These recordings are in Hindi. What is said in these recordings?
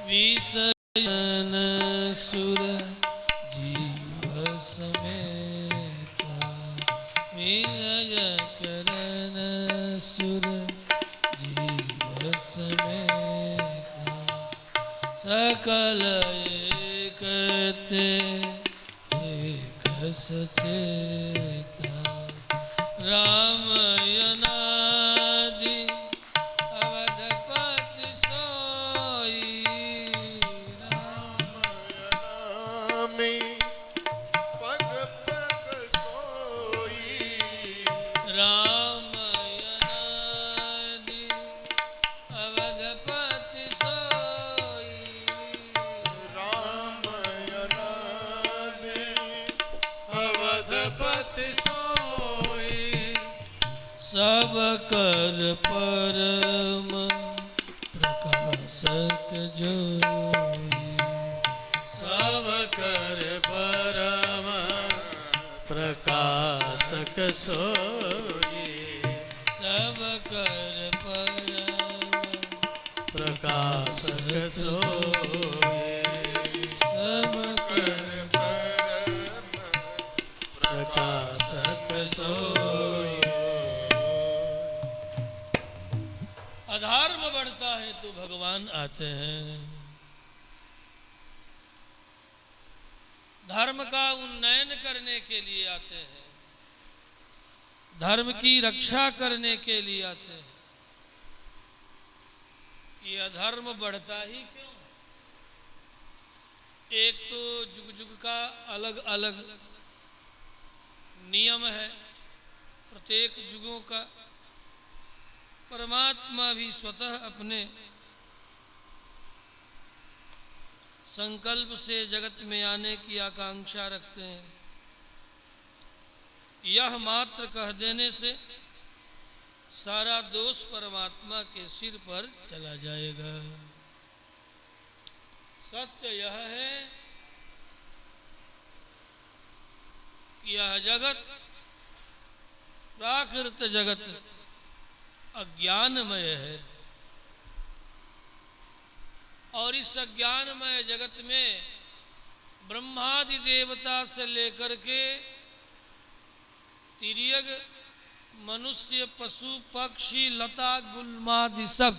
विसयन सुर जीव समेता विजय करन सुर जीव समेता सकल एकते एक सचेता राम अनादि अवधपति सोई राम अनामि पग पग सोई राम अनादि अवधपति सोई राम अनादि अवधपति सोई सब कर परम प्रकाशक जोई सब कर परम प्रकाशक सोई सब कर परम प्रकाशक सोई सब कर परम प्रकाशक सोई अधर्म बढ़ता है तो भगवान आते हैं, धर्म का उन्नयन करने के लिए आते हैं, धर्म की रक्षा करने के लिए आते हैं। ये अधर्म बढ़ता ही क्यों? एक तो जुग जुग का अलग अलग नियम है, प्रत्येक जुगों का। परमात्मा भी स्वतः अपने संकल्प से जगत में आने की आकांक्षा रखते हैं। यह मात्र कह देने से सारा दोष परमात्मा के सिर पर चला जाएगा। सत्य यह है कि यह जगत, प्राकृत जगत अज्ञानमय है और इस अज्ञानमय जगत में ब्रह्मादि देवता से लेकर के तिर्यक मनुष्य पशु पक्षी लता गुल्मादि सब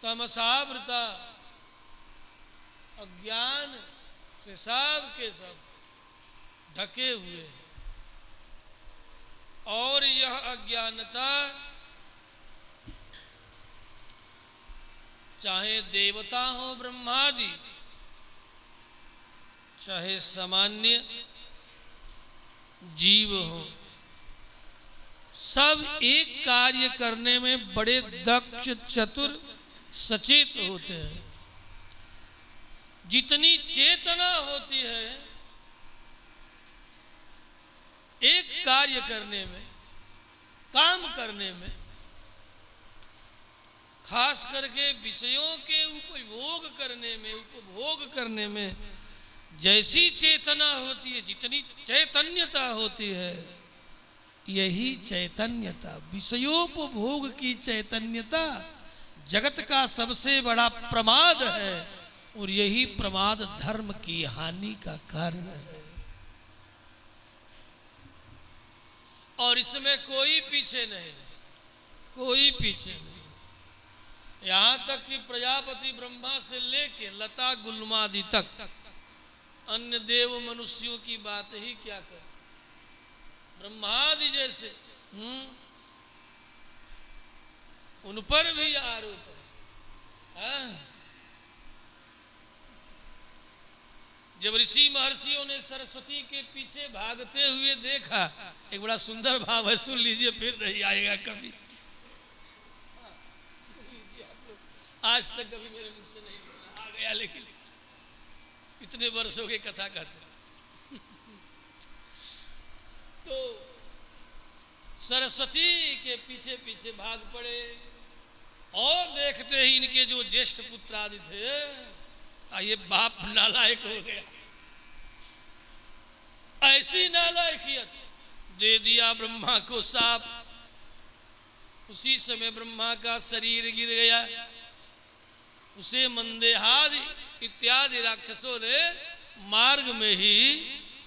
तमसावृता अज्ञान से सब के सब ढके हुए हैं। और यह अज्ञानता चाहे देवता हो ब्रह्मादि, चाहे सामान्य जीव हो, सब एक कार्य करने में बड़े दक्ष चतुर सचेत होते हैं। जितनी चेतना होती है एक कार्य करने में, काम करने में, खास करके विषयों के उपभोग करने में जैसी चेतना होती है, जितनी चैतन्यता होती है, यही चैतन्यता, विषयोपभोग की चैतन्यता जगत का सबसे बड़ा प्रमाद है और यही प्रमाद धर्म की हानि का कारण है। और इसमें कोई पीछे नहीं, कोई पीछे नहीं। यहाँ तक कि प्रजापति ब्रह्मा से लेके लता गुल्मादि तक अन्य देव मनुष्यों की बात ही क्या कर, ब्रह्मादि जैसे उन पर भी आरोप है। जब ऋषि महर्षियों ने सरस्वती के पीछे भागते हुए देखा, एक बड़ा सुंदर भाव है, सुन लीजिए, फिर नहीं आएगा कभी। आज तक कभी मेरे मुख से नहीं बोला, आ गया, लेकिन इतने वर्षों की कथा कहते। तो सरस्वती के पीछे पीछे भाग पड़े और देखते ही इनके जो ज्येष्ठ पुत्र आदि थे, ये बाप नालायक हो गया, ऐसी नालायकियत दे दिया ब्रह्मा को साप उसी समय ब्रह्मा का शरीर गिर गया। उसे मंदेहादि इत्यादि राक्षसों ने मार्ग में ही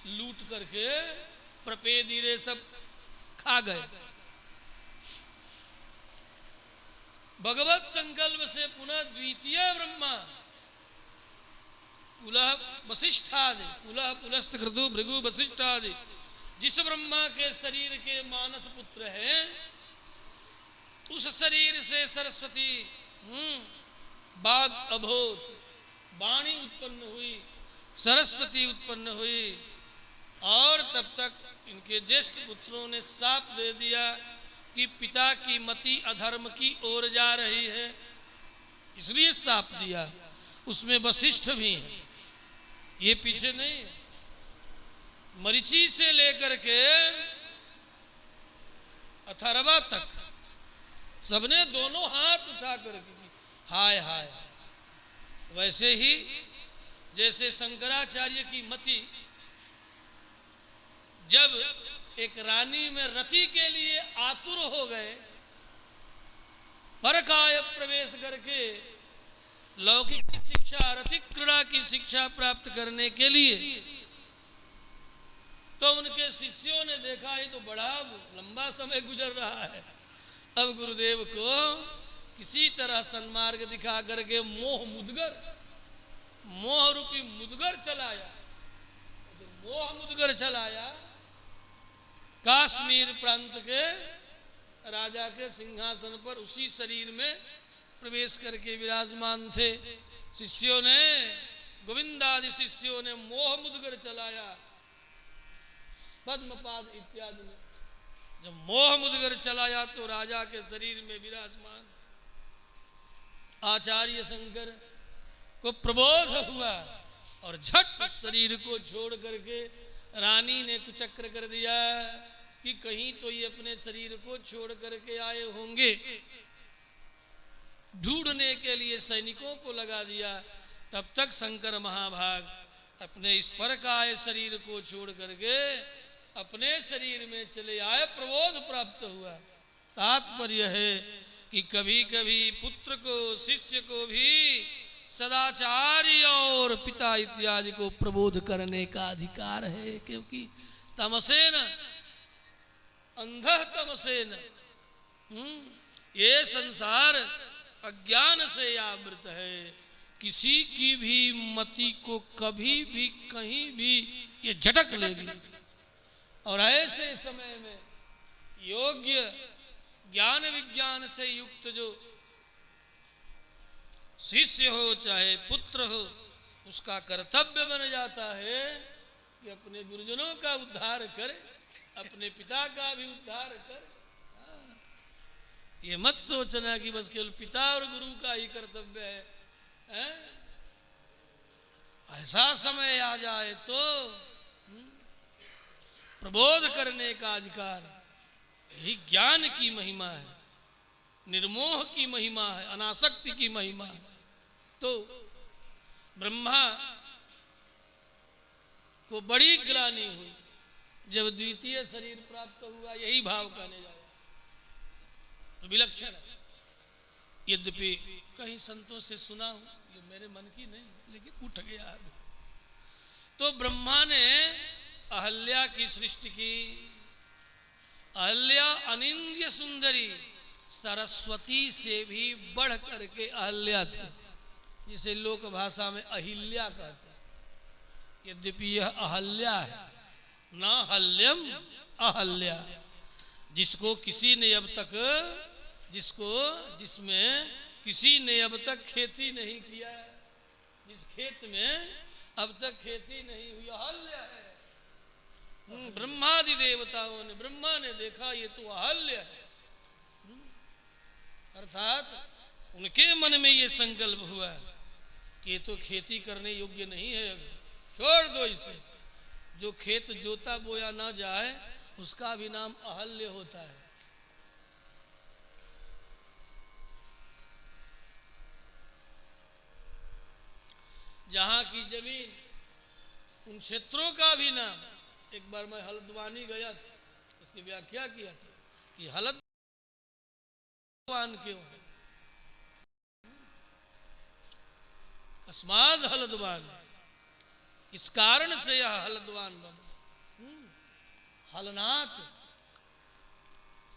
लूट करके प्रपेदीरे सब खा गए। भगवत संकल्प से पुनः द्वितीय ब्रह्मा पुलह वशिष्ठादि पुलह पुलस्त क्रतु भृगु वशिष्ठादि जिस ब्रह्मा के शरीर के मानस पुत्र हैं, उस शरीर से सरस्वती बाग अभूत वाणी उत्पन्न हुई, सरस्वती उत्पन्न हुई। और तब तक इनके ज्येष्ठ पुत्रों ने शाप दे दिया कि पिता की मति अधर्म की ओर जा रही है, इसलिए शाप दिया। उसमें वशिष्ठ भी हैं, ये पीछे नहीं। मरीचि से लेकर के अथर्वा तक सबने दोनों हाथ उठा करके हाय हाय। वैसे ही जैसे शंकराचार्य की मति जब एक रानी में रति के लिए आतुर हो गए, परकाय प्रवेश करके लौकिक की शिक्षा रतिक क्रीड़ा की शिक्षा प्राप्त करने के लिए, तो उनके शिष्यों ने देखा ये तो बड़ा लंबा समय गुजर रहा है, अब गुरुदेव को किसी तरह सन्मार्ग दिखा करके मोह रूपी मुदगर चलाया। तो मोह मुदगर चलाया, काश्मीर प्रांत के राजा के सिंहासन पर उसी शरीर में प्रवेश करके विराजमान थे। शिष्यों ने, गोविंदादि शिष्यों ने मोह मुदगर चलाया, पद्मपाद इत्यादि ने जब मोह मुदगर चलाया तो राजा के शरीर में विराजमान आचार्य शंकर को प्रबोध हुआ और झट उस शरीर को छोड़ करके रानी ने कुचक्र कर दिया कि कहीं तो ये अपने शरीर को छोड़ करके आए होंगे। ढूंढने के लिए सैनिकों को लगा दिया। तब तक शंकर महाभाग अपने इस परकाय शरीर को छोड़ करके अपने शरीर में चले आए, प्रबोध प्राप्त हुआ। तात्पर्य है कि कभी कभी पुत्र को, शिष्य को भी सदाचार्य और पिता इत्यादि को प्रबोध करने का अधिकार है, क्योंकि तमसेन अंधः तमसेन, ये संसार अज्ञान से आवृत है। किसी की भी मति को कभी भी कहीं भी ये झटक लेगी। और ऐसे समय में योग्य ज्ञान विज्ञान से युक्त जो शिष्य हो चाहे पुत्र हो, उसका कर्तव्य बन जाता है कि अपने गुरुजनों का उद्धार करे, अपने पिता का भी उद्धार करे। ये मत सोचना कि बस केवल पिता और गुरु का ही कर्तव्य है। ऐसा समय आ जाए तो प्रबोध करने का अधिकार, यही ज्ञान की महिमा है, निर्मोह की महिमा है, अनासक्ति की महिमा है। तो ब्रह्मा को बड़ी ग्लानि हुई जब द्वितीय शरीर प्राप्त हुआ, यही भाव कहने जाए तो विलक्षण है। यद्यपि कहीं संतों से सुना हूं, ये मेरे मन की नहीं, लेकिन उठ गया अब। तो ब्रह्मा ने अहल्या की सृष्टि की। अहल्या अनिंद्य सुंदरी, सरस्वती से भी बढ़ करके अहल्या थी, जिसे लोक भाषा में अहिल्या कहते हैं। यद्यपि यह अहल्या है, ना हल्यम अहल्या, जिसको किसी ने अब तक, जिसमें किसी ने अब तक खेती नहीं किया, जिस खेत में अब तक खेती नहीं हुई, अहल्या है। ब्रह्मादि देवताओं ने, ब्रह्मा ने देखा ये तो अहल्या है, अर्थात उनके मन में ये संकल्प हुआ कि ये तो खेती करने योग्य नहीं है, छोड़ दो इसे। जो खेत जोता बोया ना जाए उसका भी नाम अहल्य होता है। जहां की जमीन, उन क्षेत्रों का भी नाम, एक बार मैं हल्द्वानी गया था, इसकी व्याख्या किया था कि हलद हलद्वान क्यों है? अस्माद हलद्वान, इस कारण से यह हलद्वान बना। हलनाथ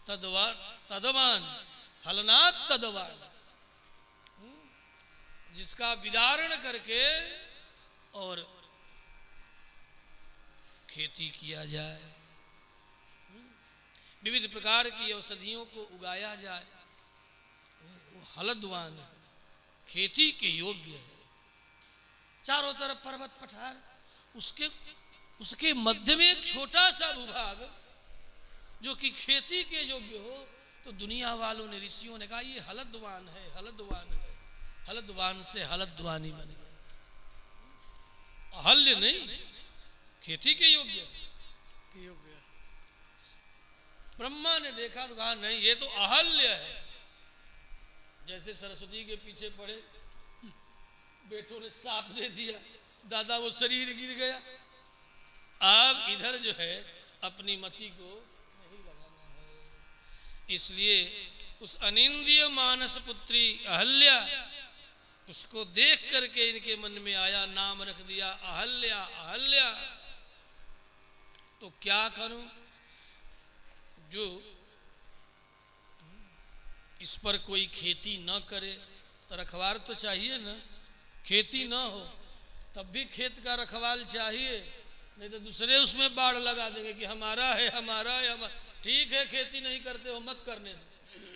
तदवान, हलनाथ तदवान, जिसका विदारण करके और खेती किया जाए, विविध प्रकार की औषधियों को उगाया जाए, वो हलद्वान है, खेती के योग्य है। चारों तरफ पर्वत पठार, उसके मध्य में एक छोटा सा भूभाग जो कि खेती के योग्य हो, तो दुनिया वालों ने, ऋषियों ने कहा ये हलद्वान है, हलद्वान है। हलद्वान से हलद्वानी बन गया, अहल्य नहीं, खेती के योग्य। ब्रह्मा ने देखा तो कहा नहीं, ये तो अहल्य है। जैसे सरस्वती के पीछे पड़े बेटों ने साप दे दिया, दादा वो शरीर गिर गया। अब इधर जो है अपनी मति को नहीं लगाना है। इसलिए उस अनिंद्य मानस पुत्री अहल्या, उसको देख करके इनके मन में आया, नाम रख दिया अहल्या, अहल्या। तो क्या करूं, जो इस पर कोई खेती न करे तो रखवार तो चाहिए ना, खेती न हो तब भी खेत का रखवाल चाहिए, नहीं तो दूसरे उसमें बाढ़ लगा देंगे कि हमारा है, हमारा है, हमारा। ठीक है खेती नहीं करते हो मत करने दो,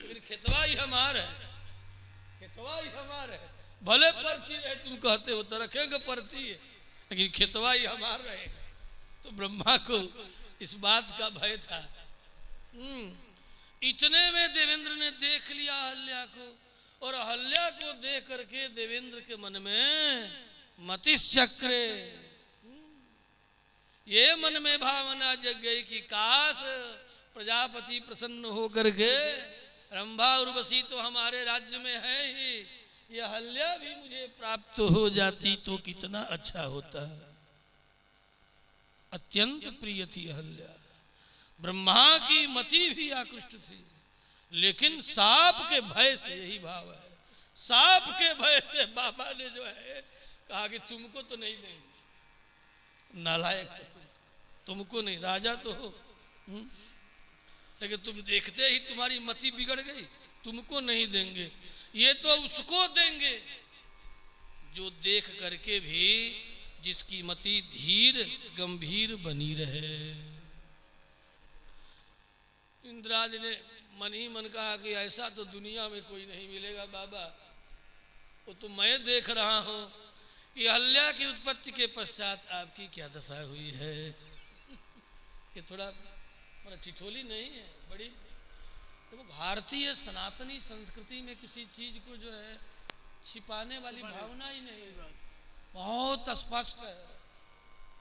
लेकिन खेतवा ही हमारा है, खेतवा ही हमारा है। भले परती रहे तुम कहते हो तो रखेंगे परती है, लेकिन खेतवा ही हमारा रहेगा। तो ब्रह्मा को इस बात का भय था। इतने में देवेंद्र ने देख लिया अहल्या को, और अहल्या को देख करके देवेंद्र के मन में मतिश्चक्रे, ये मन में भावना जग गई कि काश प्रजापति प्रसन्न होकर के, रंभा उर्वशी तो हमारे राज्य में है ही, ये अहल्या भी मुझे प्राप्त हो जाती तो कितना अच्छा होता। अत्यंत प्रिय थी अहल्या, ब्रह्मा की मति भी आकृष्ट थी, लेकिन सांप के भय से, यही भाव है, सांप के भय से बाबा ने जो है कहा कि तुमको तो नहीं देंगे, नालायक तुमको नहीं, राजा तो हो, लेकिन तुम देखते ही तुम्हारी मति बिगड़ गई, तुमको नहीं देंगे। ये तो उसको देंगे जो देख करके भी जिसकी मति धीर गंभीर बनी रहे। इंद्रादि ने मन ही मन कहा कि ऐसा तो दुनिया में कोई नहीं मिलेगा बाबा, वो तो मैं देख रहा हूं कि अहल्या की उत्पत्ति के पश्चात आपकी क्या दशा हुई है। ये थोड़ा ठिठोली नहीं है, बड़ी देखो भारतीय सनातनी संस्कृति में किसी चीज को जो है छिपाने वाली भावना ही नहीं, बहुत स्पष्ट है,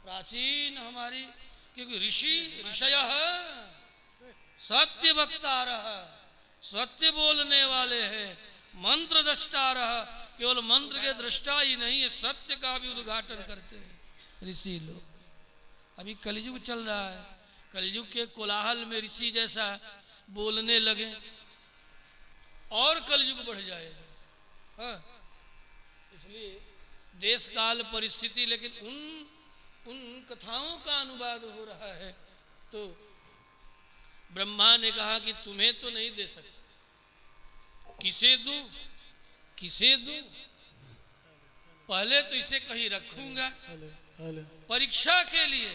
प्राचीन हमारी, क्योंकि ऋषयः सत्य वक्ता रहा, सत्य बोलने वाले हैं, मंत्र दृष्टा रहा, केवल मंत्र के दृष्टा ही नहीं है, सत्य का भी उद्घाटन करते हैं ऋषि लोग। अभी कलयुग चल रहा है, कलयुग के कोलाहल में ऋषि जैसा बोलने लगे और कलयुग बढ़ जाएगा। हाँ, इसलिए देश काल परिस्थिति, लेकिन उन कथाओं का अनुवाद हो रहा है। तो ब्रह्मा ने कहा कि तुम्हें तो नहीं दे सकते, किसे दूं, किसे दूं, पहले तो इसे कहीं रखूंगा परीक्षा के लिए,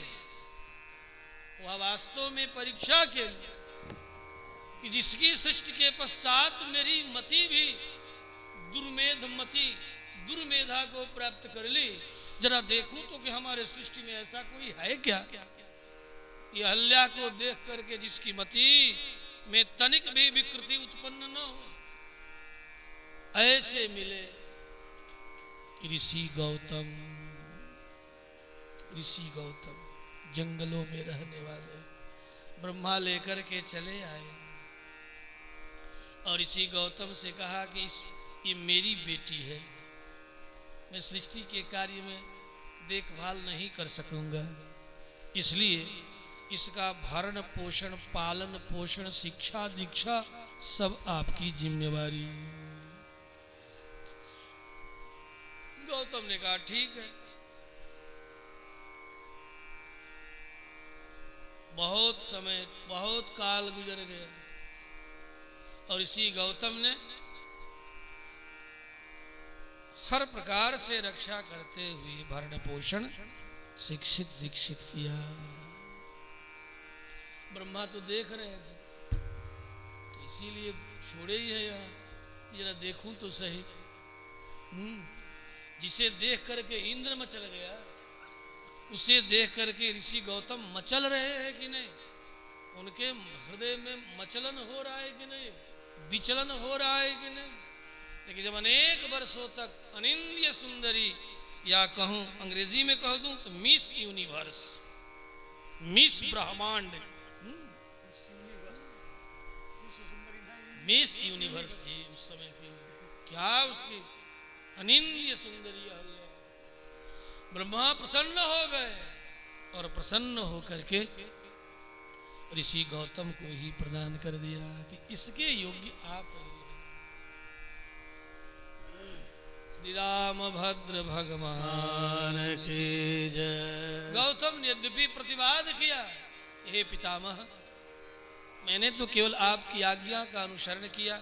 वह वास्तव में परीक्षा के लिए, कि जिसकी सृष्टि के पश्चात मेरी मति भी दुर्मेधा को प्राप्त कर ली, जरा देखूं तो कि हमारे सृष्टि में ऐसा कोई है क्या। ये अहल्या को देख करके जिसकी मति में तनिक भी विकृति उत्पन्न न हो, ऐसे मिले ऋषि गौतम। ऋषि गौतम जंगलों में रहने वाले, ब्रह्मा लेकर के चले आए और ऋषि गौतम से कहा कि ये मेरी बेटी है, मैं सृष्टि के कार्य में देखभाल नहीं कर सकूंगा, इसलिए इसका भरण पोषण, पालन पोषण, शिक्षा दीक्षा सब आपकी जिम्मेवारी। गौतम ने कहा ठीक है। बहुत समय, बहुत काल गुजर गया और इसी गौतम ने हर प्रकार से रक्षा करते हुए भरण पोषण शिक्षित दीक्षित किया। ब्रह्मा तो देख रहे थे, तो इसीलिए छोड़े ही है यहाँ, जरा देखूं तो सही। जिसे देख करके इंद्र मचल गया, उसे देख करके ऋषि गौतम मचल रहे हैं कि नहीं? उनके हृदय में मचलन हो रहा है कि नहीं, विचलन हो रहा है कि नहीं? लेकिन जब अनेक वर्षों तक अनिंद्य सुंदरी, या कहूं अंग्रेजी में कह दूं तो मिस यूनिवर्स, मिस ब्रह्मांड, मिस यूनिवर्स थी उस समय की, क्या उसकी अनिंद्य सुंदरी अहल्या। ब्रह्मा प्रसन्न हो गए और प्रसन्न होकर के ऋषि गौतम को ही प्रदान कर दिया कि इसके योग्य आप हैं। श्री राम भद्र भगवान की जय। गौतम ने यद्यपि प्रतिवाद किया, हे पितामह, मैंने तो केवल आपकी आज्ञा का अनुसरण किया,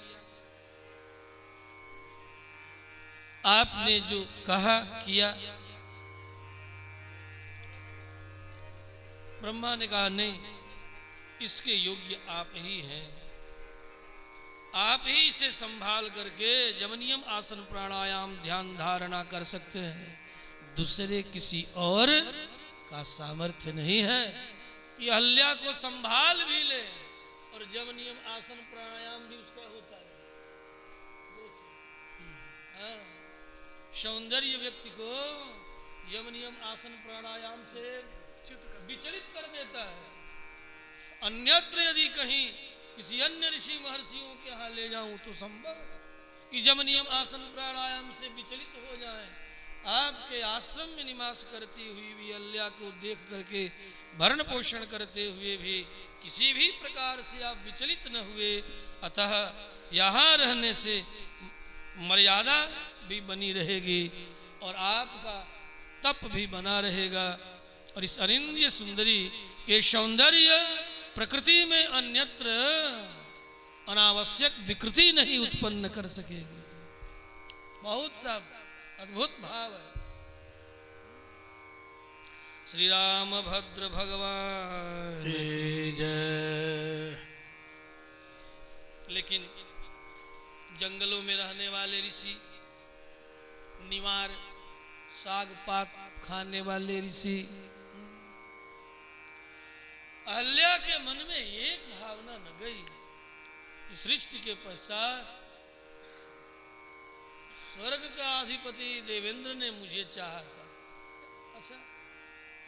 आपने जो कहा किया। ब्रह्मा ने कहा नहीं, इसके योग्य आप ही हैं, आप ही इसे संभाल करके जमनियम आसन प्राणायाम ध्यान धारणा कर सकते हैं, दूसरे किसी और का सामर्थ्य नहीं है कि अहल्या को संभाल भी ले और जमनियम आसन प्राणायाम भी उसका होता है। हाँ, सौंदर्य व्यक्ति को यमनियम आसन प्राणायाम से विचलित कर देता है। अन्यत्र यदि कहीं किसी अन्य ऋषि महर्षियों के यहाँ ले जाऊं तो संभव कि यमनियम आसन प्राणायाम से विचलित हो जाए। आपके आश्रम में निवास करती हुई भी अहल्या को देख करके भरण पोषण करते हुए भी किसी भी प्रकार से आप विचलित न हुए, अतः यहाँ रहने से मर्यादा भी बनी रहेगी और आपका तप भी बना रहेगा। और इस अनिंद्य सुंदरी के सौंदर्य प्रकृति में अन्यत्र अनावश्यक विकृति नहीं उत्पन्न कर सकेगी। बहुत सा अद्भुत भाव है। श्री राम भद्र भगवान की जय। लेकिन जंगलों में रहने वाले ऋषि, निवार साग पात खाने वाले ऋषि, अहल्या के मन में एक भावना न गई कि सृष्टि के पश्चात स्वर्ग का अधिपति देवेंद्र ने मुझे चाहा था। अच्छा,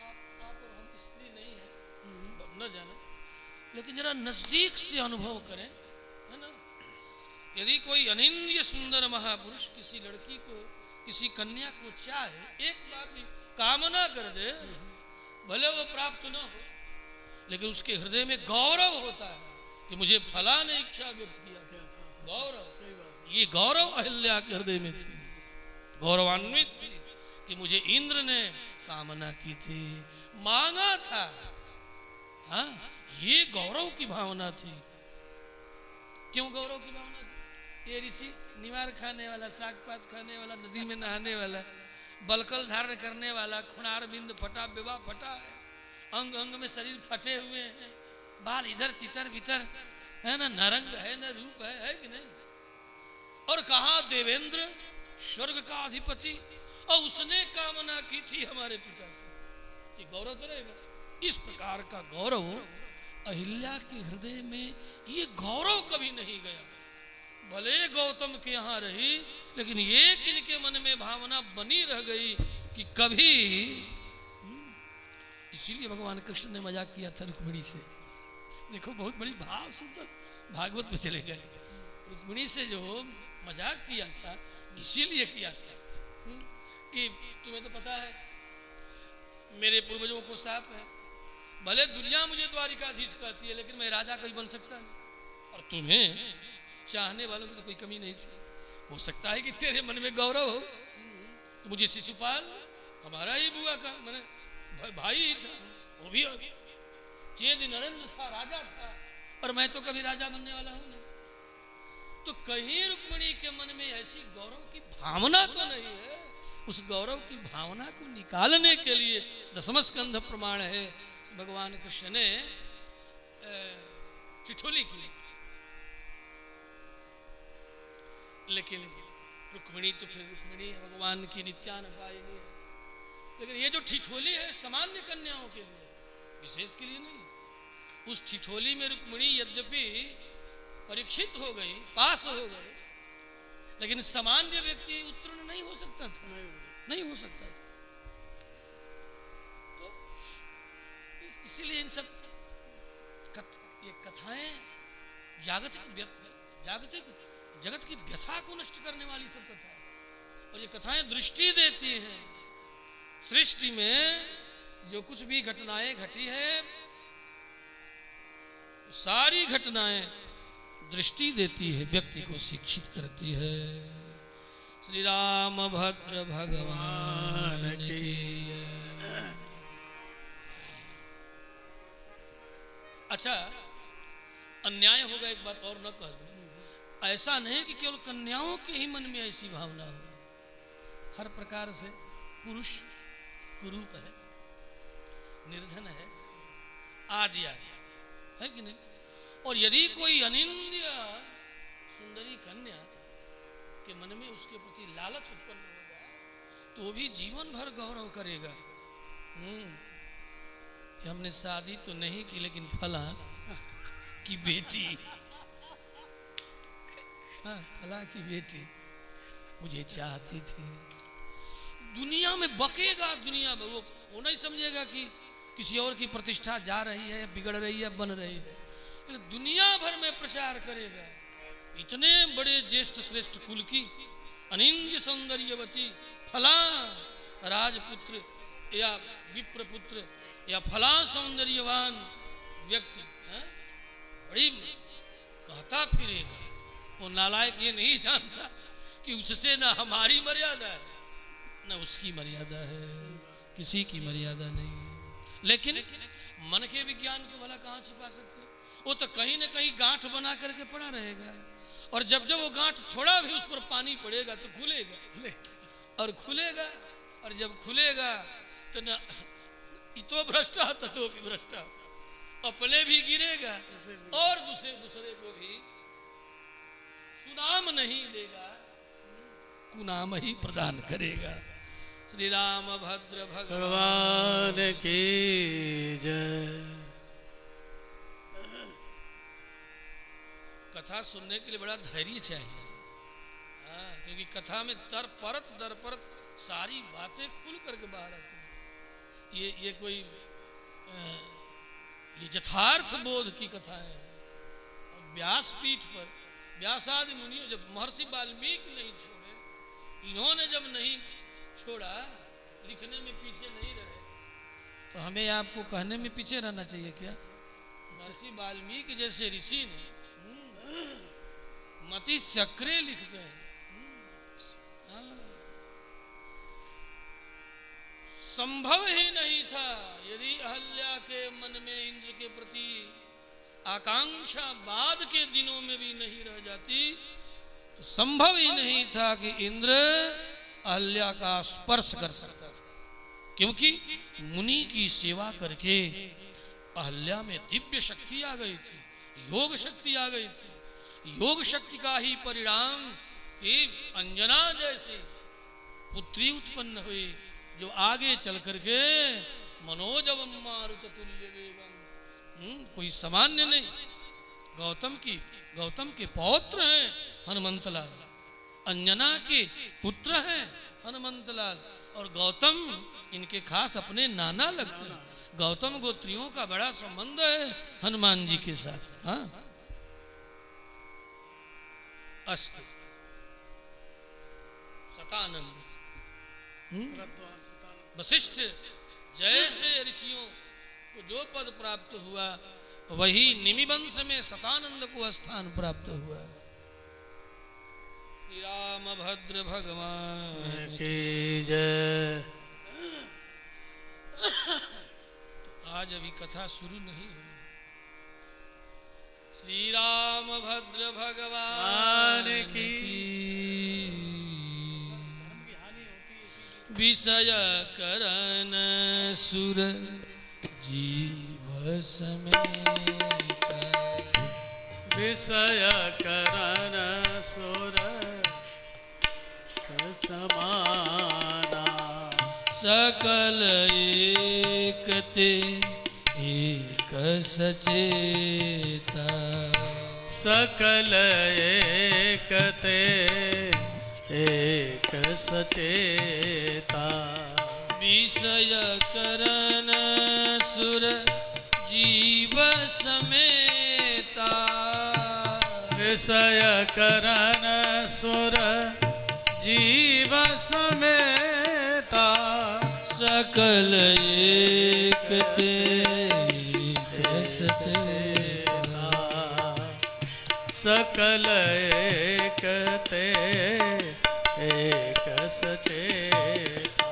आप और हम स्त्री नहीं है न जाने, लेकिन जरा नजदीक से अनुभव करें, है ना? यदि कोई अनिंद्य सुंदर महापुरुष किसी लड़की को, किसी कन्या को चाहे, एक बार भी कामना कर दे, भले वो प्राप्त न हो, लेकिन उसके हृदय में गौरव होता है कि मुझे फलाने इच्छा व्यक्त किया गया था। गौरव, ये गौरव अहल्या के हृदय में थी, गौरवान्वित थी कि मुझे इंद्र ने कामना की थी, मांगा था। हाँ, ये गौरव की भावना थी। क्यों गौरव की भावना थी? ये ऋषि निवार खाने वाला, साग पात खाने वाला, नदी में नहाने वाला, बलकल धारण करने वाला, खुनार बिंद फटा, विवाह फटा है, अंग अंग में शरीर फटे हुए हैं, बाल इधर तितर बितर, है ना, नरंग है न रूप है कि नहीं? और कहा देवेंद्र स्वर्ग का अधिपति, और उसने कामना की थी हमारे पिता से, ये गौरव तो रहेगा। इस प्रकार का गौरव अहिल्या के हृदय में, ये गौरव कभी नहीं गया। भले गौतम के यहाँ रही, लेकिन एक इनके मन में भावना बनी रह गई कि कभी, इसीलिए भगवान कृष्ण ने मजाक किया था रुक्मिणी से। देखो, बहुत बड़ी भाव सुंदर भागवत में चले गए। रुक्मिणी से जो मजाक किया था, इसीलिए किया था कि तुम्हें तो पता है मेरे पूर्वजों को शाप है, भले दुनिया मुझे द्वारिकाधीश कहती है, लेकिन मैं राजा कभी बन सकता नहीं, और तुम्हें चाहने वालों की तो कोई कमी नहीं थी। हो सकता है कि तेरे मन में गौरव हो, तो मुझे शिशुपाल हमारा ही बुआ का मैंने भाई ही था, वो भी चेद नरेंद्र था, राजा था, और मैं तो कभी राजा बनने वाला हूं नहीं। तो कहीं रुक्मिणी के मन में ऐसी गौरव की भावना तो नहीं है। उस गौरव की भावना को निकालने के लिए दसम स्कंध प्रमाण है, भगवान कृष्ण ने ठिठोली की। लेकिन रुक्मिणी तो फिर रुक्मिणी है, भगवान की नित्यानुपायिनी है। लेकिन ये जो ठिठोली है सामान्य कन्याओं के लिए, विशेष के लिए नहीं। उस ठिठोली में रुक्मिणी यद्यपि परीक्षित हो गई, पास हो गई, लेकिन सामान्य व्यक्ति उत्तीर्ण नहीं हो सकता था, नहीं हो सकता था। तो इसीलिए इन सब ये कथाएं जागतिक जगत की व्यथा को नष्ट करने वाली सब कथाएं, और ये कथाएं दृष्टि देती हैं। सृष्टि में जो कुछ भी घटनाएं घटी है, सारी घटनाएं दृष्टि देती है, व्यक्ति को शिक्षित करती है। श्री राम भद्र भगवान की जय। अच्छा, अन्याय होगा एक बात और न कह दूं, ऐसा नहीं कि केवल कन्याओं के ही मन में ऐसी भावना हो। हर प्रकार से पुरुष कुरूप है, निर्धन है, आदि आदि है कि नहीं। और यदि कोई अनिंद्य सुंदरी कन्या के मन में उसके प्रति लालच उत्पन्न हो जाए तो वो भी जीवन भर गौरव करेगा। हमने शादी तो नहीं की, लेकिन फला की बेटी, फला की बेटी मुझे चाहती थी। दुनिया में बकेगा, दुनिया में वो नहीं समझेगा कि किसी और की प्रतिष्ठा जा रही है, बिगड़ रही है, बन रही है। दुनिया भर में प्रचार करेगा। इतने बड़े ज्येष्ठ श्रेष्ठ कुल की अनिंद्य सौंदर्यवती फला राजपुत्र या विप्रपुत्र या फला सौंदर्यवान व्यक्ति बड़ी कहता फिरेगा। वो नालायक ये नहीं जानता कि उससे ना हमारी मर्यादा है ना उसकी मर्यादा है, किसी की मर्यादा नहीं है। लेकिन मन के विज्ञान को भला कहाँ छिपा सकते? वो तो कहीं ना कहीं गांठ बना करके पड़ा रहेगा, और जब जब वो गांठ थोड़ा भी उस पर पानी पड़ेगा तो खुलेगा और खुलेगा, और जब खुलेगा तो न इतो भ्रष्टा ततो भी भ्रष्टा, अपने भी गिरेगा और दूसरे को भी सुनाम नहीं देगा, कुनाम ही प्रदान करेगा। श्री राम भद्र भगवान की जय। कथा सुनने के लिए बड़ा धैर्य चाहिए, क्योंकि कथा में दर परत सारी बातें खुल करके बाहर आती हैं। ये कोई ये यथार्थ बोध की कथा है। व्यासपीठ पर व्यासादि मुनियों, जब महर्षि वाल्मीकि नहीं छोड़े, इन्होंने जब नहीं छोड़ा, लिखने में पीछे नहीं रहे, तो हमें आपको कहने में पीछे रहना चाहिए क्या? महर्षि वाल्मीकि जैसे ऋषि ने मति चक्रे लिखते हैं। संभव ही नहीं था यदि अहल्या के मन में इंद्र के प्रति आकांक्षा बाद के दिनों में भी नहीं रह जाती, तो संभव ही नहीं था कि इंद्र अहल्या का स्पर्श कर सकता था। क्योंकि मुनि की सेवा करके अहल्या में दिव्य शक्ति आ गई थी, योग शक्ति आ गई थी। योग शक्ति का ही परिणाम कि अंजना जैसी पुत्री उत्पन्न हुई, जो आगे चल करके मनोजवम मारुत तुल्य वेगम, कोई सामान्य नहीं, गौतम के पौत्र हैं हनुमंतलाल, अंजना के पुत्र हैं हनुमंतलाल, और गौतम इनके खास अपने नाना लगते हैं। गौतम गोत्रियों का बड़ा संबंध है हनुमान जी के साथ। हाँ, अस्तु सतानंद वशिष्ठ जैसे ऋषियों को जो पद प्राप्त हुआ, वही निमि वंश में सतानंद को स्थान प्राप्त हुआ। श्री रामभद्र भगवान की जय। आज अभी कथा शुरू नहीं हुई। श्री रामभद्र भगवान की विषय करन सुर जीव समेत। विषय करन सुर समाना। सकल एकते एक सचेता। सकल एकते एक सचेता। विषय करन सुर जीव समेता। विषय करन सुर जीव समेता। सकल एकते एक सचेता। सकल एकते एक सचेता।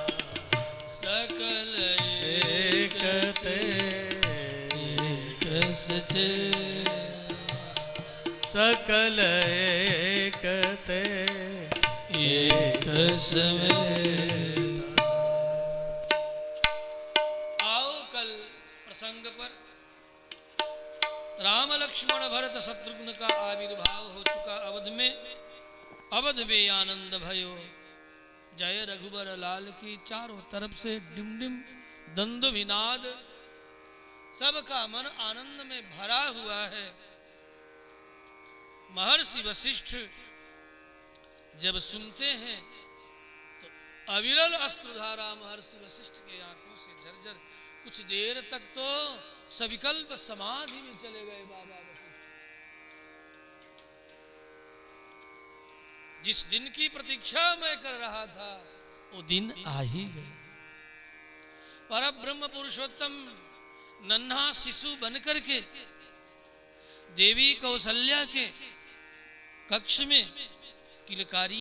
सकल एकते एक सचेता। सकल एकते एक समेत। आओ कल प्रसंग पर राम लक्ष्मण भरत शत्रुघ्न का आविर्भाव हो चुका अवध में। अवध में आनंद भयो। जय रघुबर लाल की चारों तरफ से डिम डिम दंद विनाद। सबका मन आनंद में भरा हुआ है। महर्षि वशिष्ठ जब सुनते हैं तो अविरल अश्रुधारा महर्षि वशिष्ठ के आंखों से झरझर। कुछ देर तक तो सविकल्प समाधि में चले गए बाबा वशिष्ठ। जिस दिन की प्रतीक्षा मैं कर रहा था वो दिन आ ही गए। परब्रह्म पुरुषोत्तम नन्हा शिशु बनकर के देवी कौशल्या के कक्ष में किलकारी